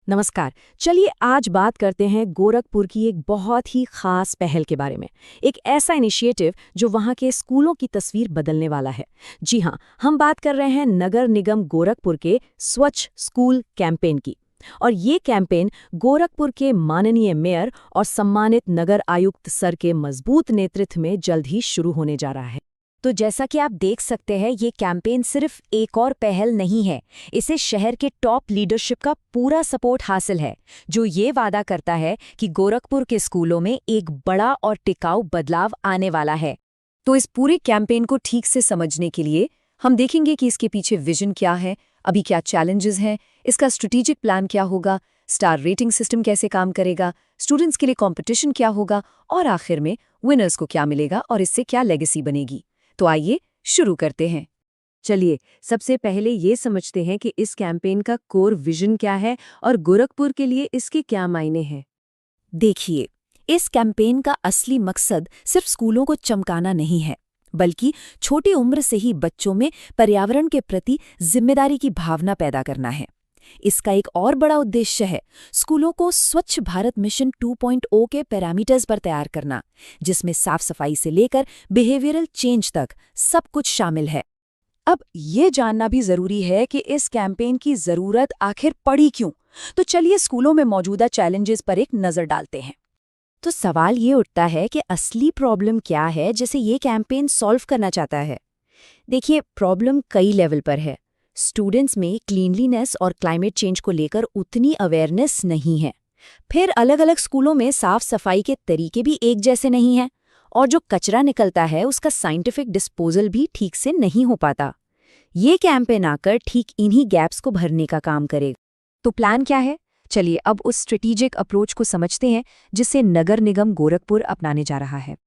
नमस्कार। चलिए आज बात करते हैं गोरखपुर की एक बहुत ही खास पहल के बारे में। एक ऐसा इनिशिएटिव जो वहाँ के स्कूलों की तस्वीर बदलने वाला है। जी हाँ, हम बात कर रहे हैं नगर निगम गोरखपुर के स्वच्छ स्कूल कैंपेन की। और ये कैंपेन गोरखपुर के माननीय मेयर और सम्मानित नगर आयुक्त सर के मजबूत नेतृत्व में जल्द ही शुरू होने जा रहा है। तो जैसा कि आप देख सकते हैं, ये कैंपेन सिर्फ एक और पहल नहीं है। इसे शहर के टॉप लीडरशिप का पूरा सपोर्ट हासिल है, जो ये वादा करता है कि गोरखपुर के स्कूलों में एक बड़ा और टिकाऊ बदलाव आने वाला है। तो इस पूरे कैंपेन को ठीक से समझने के लिए हम देखेंगे कि इसके पीछे विजन क्या है, अभी क्या चैलेंजेस हैं, इसका स्ट्रेटेजिक प्लान क्या होगा, स्टार रेटिंग सिस्टम कैसे काम करेगा, स्टूडेंट्स के लिए कॉम्पिटिशन क्या होगा और आखिर में विनर्स को क्या मिलेगा और इससे क्या लेगेसी बनेगी। तो आइए शुरू करते हैं। चलिए सबसे पहले ये समझते हैं कि इस कैंपेन का कोर विजन क्या है और गोरखपुर के लिए इसके क्या मायने हैं। देखिए, इस कैंपेन का असली मकसद सिर्फ स्कूलों को चमकाना नहीं है, बल्कि छोटी उम्र से ही बच्चों में पर्यावरण के प्रति जिम्मेदारी की भावना पैदा करना है। इसका एक और बड़ा उद्देश्य है स्कूलों को स्वच्छ भारत मिशन 2.0 के पैरामीटर्स पर तैयार करना, जिसमें साफ सफाई से लेकर बिहेवियरल चेंज तक सब कुछ शामिल है। अब ये जानना भी जरूरी है कि इस कैंपेन की जरूरत आखिर पड़ी क्यों। तो चलिए स्कूलों में मौजूदा चैलेंजेस पर एक नजर डालते हैं। तो सवाल ये उठता है कि असली प्रॉब्लम क्या है जिसे ये कैंपेन सॉल्व करना चाहता है। देखिए, प्रॉब्लम कई लेवल पर है। स्टूडेंट्स में क्लीनलीनेस और क्लाइमेट चेंज को लेकर उतनी अवेयरनेस नहीं है। फिर अलग अलग स्कूलों में साफ सफाई के तरीके भी एक जैसे नहीं हैं, और जो कचरा निकलता है उसका साइंटिफिक डिस्पोजल भी ठीक से नहीं हो पाता। ये कैंपेन आकर ठीक इन्हीं गैप्स को भरने का काम करेगा। तो प्लान क्या है? चलिए अब उस स्ट्रेटेजिक अप्रोच को समझते हैं जिसे नगर निगम गोरखपुर अपनाने जा रहा है।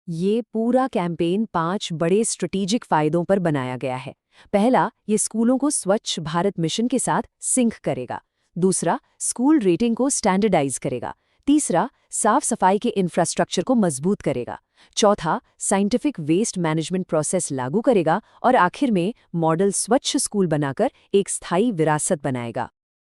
ये पूरा कैंपेन 5 बड़े स्ट्रेटेजिक फायदों पर बनाया गया है। पहला, ये स्कूलों को स्वच्छ भारत मिशन के साथ सिंक करेगा। दूसरा, स्कूल रेटिंग को स्टैंडर्डाइज करेगा। तीसरा, साफ सफाई के इंफ्रास्ट्रक्चर को मजबूत करेगा। चौथा, साइंटिफिक वेस्ट मैनेजमेंट प्रोसेस लागू करेगा। और आखिर में मॉडल स्वच्छ स्कूल बनाकर एक स्थायी विरासत बनाएगा।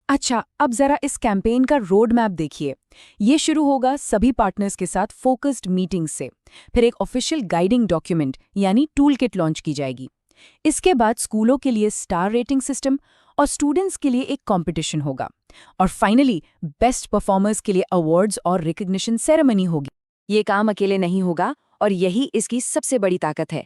अच्छा, अब जरा इस कैंपेन का रोड मैप देखिए। ये शुरू होगा सभी पार्टनर्स के साथ फोकस्ड मीटिंग से। फिर एक ऑफिशियल गाइडिंग डॉक्यूमेंट यानी टूल किट लॉन्च की जाएगी। इसके बाद स्कूलों के लिए स्टार रेटिंग सिस्टम और स्टूडेंट्स के लिए एक कंपटीशन होगा। और फाइनली बेस्ट परफॉर्मर्स के लिए अवार्ड्स और रिकग्निशन सेरेमनी होगी। ये काम अकेले नहीं होगा और यही इसकी सबसे बड़ी ताकत है।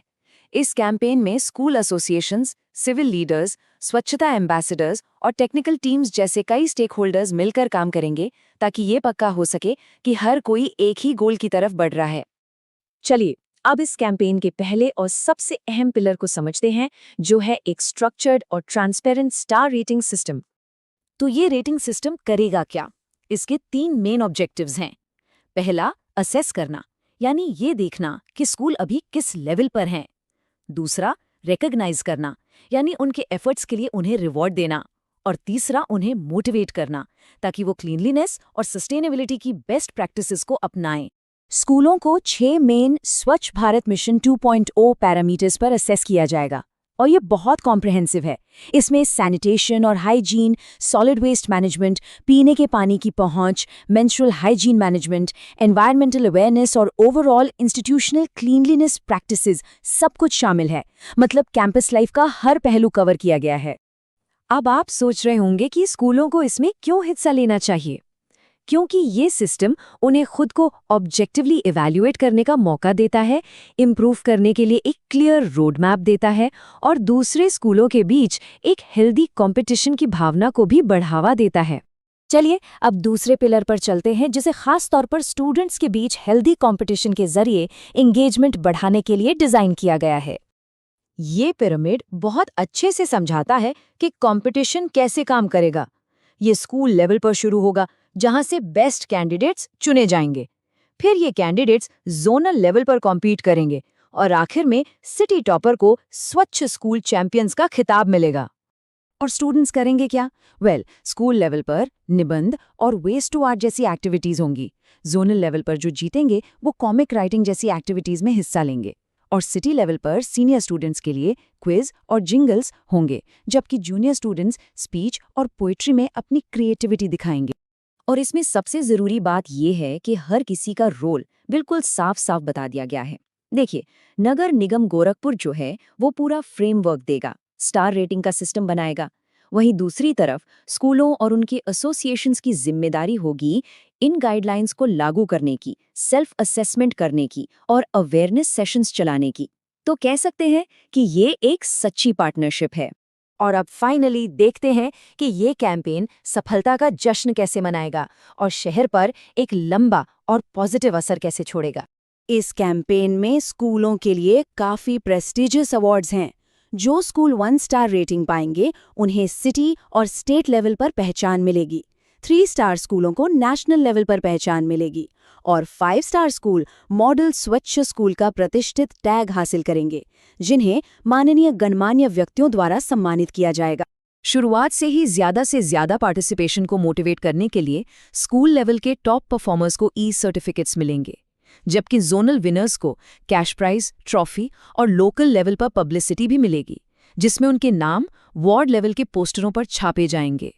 इस कैंपेन में स्कूल एसोसिएशंस, सिविल लीडर्स, स्वच्छता एम्बेसडर्स और टेक्निकल टीम्स जैसे कई स्टेक होल्डर्स मिलकर काम करेंगे, ताकि ये पक्का हो सके कि हर कोई एक ही गोल की तरफ बढ़ रहा है। चलिए अब इस कैंपेन के पहले और सबसे अहम पिलर को समझते हैं, जो है एक स्ट्रक्चर्ड और ट्रांसपेरेंट स्टार रेटिंग सिस्टम। तो ये रेटिंग सिस्टम करेगा क्या? इसके 3 मेन ऑब्जेक्टिव्स हैं। पहला, असेस करना, यानी ये देखना कि स्कूल अभी किस लेवल पर हैं। दूसरा, रिकॉग्नाइज करना, यानी उनके एफर्ट्स के लिए उन्हें रिवॉर्ड देना। और तीसरा, उन्हें मोटिवेट करना, ताकि वो क्लीनलीनेस और सस्टेनेबिलिटी की बेस्ट प्रैक्टिसेस को अपनाएं। स्कूलों को 6 मेन स्वच्छ भारत मिशन 2.0 पैरामीटर्स पर असेस किया जाएगा, और ये बहुत कॉम्प्रिहेंसिव है। इसमें सैनिटेशन और हाइजीन, सॉलिड वेस्ट मैनेजमेंट, पीने के पानी की पहुंच, menstrual hygiene management, environmental awareness और ओवरऑल इंस्टीट्यूशनल क्लीनलीनेस प्रैक्टिसेस सब कुछ शामिल है। मतलब कैंपस लाइफ का हर पहलू कवर किया गया है। अब आप सोच रहे होंगे कि स्कूलों को इसमें क्यों हिस्सा लेना चाहिए? क्योंकि ये सिस्टम उन्हें खुद को ऑब्जेक्टिवली इवैल्यूएट करने का मौका देता है, इम्प्रूव करने के लिए एक क्लियर रोड मैप देता है और दूसरे स्कूलों के बीच एक हेल्दी कंपटीशन की भावना को भी बढ़ावा देता है। चलिए अब दूसरे पिलर पर चलते हैं, जिसे खास तौर पर स्टूडेंट्स के बीच हेल्दी कंपटीशन के जरिए एंगेजमेंट बढ़ाने के लिए डिजाइन किया गया है। ये पिरामिड बहुत अच्छे से समझाता है कि कंपटीशन कैसे काम करेगा। ये स्कूल लेवल पर शुरू होगा, जहां से बेस्ट कैंडिडेट्स चुने जाएंगे। फिर ये कैंडिडेट्स जोनल लेवल पर कॉम्पीट करेंगे और आखिर में सिटी टॉपर को स्वच्छ स्कूल चैंपियंस का खिताब मिलेगा। और स्टूडेंट्स करेंगे क्या? स्कूल लेवल पर निबंध और वेस्ट टू आर्ट जैसी एक्टिविटीज होंगी। जोनल लेवल पर जो जीतेंगे वो कॉमिक राइटिंग जैसी एक्टिविटीज में हिस्सा लेंगे। और सिटी लेवल पर सीनियर स्टूडेंट्स के लिए क्विज और जिंगल्स होंगे, जबकि जूनियर स्टूडेंट्स स्पीच और पोएट्री में अपनी क्रिएटिविटी दिखाएंगे। और इसमें सबसे ज़रूरी बात यह है कि हर किसी का रोल बिल्कुल साफ साफ बता दिया गया है। देखिए, नगर निगम गोरखपुर जो है वो पूरा फ्रेमवर्क देगा, स्टार रेटिंग का सिस्टम बनाएगा। वहीं दूसरी तरफ स्कूलों और उनके एसोसिएशंस की जिम्मेदारी होगी इन गाइडलाइंस को लागू करने की, सेल्फ असेसमेंट करने की और अवेयरनेस सेशंस चलाने की। तो कह सकते हैं कि ये एक सच्ची पार्टनरशिप है। और अब फाइनली देखते हैं कि ये कैंपेन सफलता का जश्न कैसे मनाएगा और शहर पर एक लंबा और पॉजिटिव असर कैसे छोड़ेगा। इस कैंपेन में स्कूलों के लिए काफी प्रेस्टिजियस अवार्ड्स हैं। जो स्कूल 1 स्टार रेटिंग पाएंगे उन्हें सिटी और स्टेट लेवल पर पहचान मिलेगी। 3 स्टार स्कूलों को नेशनल लेवल पर पहचान मिलेगी और 5 स्टार स्कूल मॉडल स्वच्छ स्कूल का प्रतिष्ठित टैग हासिल करेंगे, जिन्हें माननीय गणमान्य व्यक्तियों द्वारा सम्मानित किया जाएगा। शुरुआत से ही ज्यादा से ज्यादा पार्टिसिपेशन को मोटिवेट करने के लिए स्कूल लेवल के टॉप परफॉर्मर्स को सर्टिफिकेट्स मिलेंगे, जबकि जोनल विनर्स को कैश प्राइज, ट्रॉफी और लोकल लेवल पर पब्लिसिटी भी मिलेगी, जिसमें उनके नाम वार्ड लेवल के पोस्टरों पर छापे जाएंगे।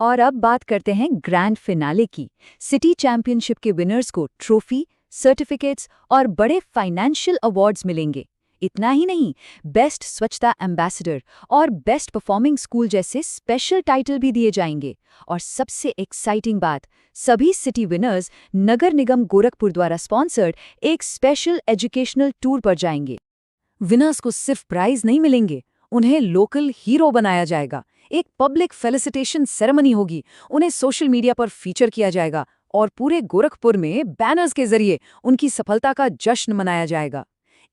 और अब बात करते हैं ग्रैंड फिनाले की। सिटी चैंपियनशिप के विनर्स को ट्रॉफी, सर्टिफिकेट्स और बड़े फाइनेंशियल अवार्ड्स मिलेंगे। इतना ही नहीं, बेस्ट स्वच्छता एम्बेसडर और बेस्ट परफॉर्मिंग स्कूल जैसे स्पेशल टाइटल भी दिए जाएंगे। और सबसे एक्साइटिंग बात, सभी सिटी विनर्स नगर निगम गोरखपुर द्वारा स्पॉन्सर्ड एक स्पेशल एजुकेशनल टूर पर जाएंगे। विनर्स को सिर्फ प्राइज नहीं मिलेंगे, उन्हें लोकल हीरो बनाया जाएगा। एक पब्लिक फेलिसिटेशन सेरेमनी होगी, उन्हें सोशल मीडिया पर फीचर किया जाएगा और पूरे गोरखपुर में बैनर्स के जरिए उनकी सफलता का जश्न मनाया जाएगा।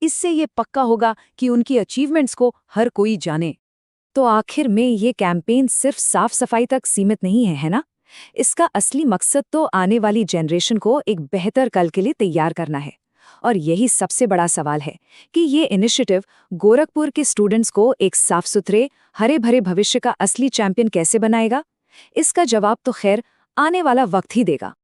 इससे ये पक्का होगा कि उनकी अचीवमेंट्स को हर कोई जाने। तो आखिर में ये कैंपेन सिर्फ साफ सफाई तक सीमित नहीं है ना? इसका असली मकसद तो आने वाली जनरेशन को एक बेहतर कल के लिए तैयार करना है। और यही सबसे बड़ा सवाल है कि ये इनिशिएटिव गोरखपुर के स्टूडेंट्स को एक साफ सुथरे, हरे भरे भविष्य का असली चैंपियन कैसे बनाएगा? इसका जवाब तो खैर आने वाला वक्त ही देगा।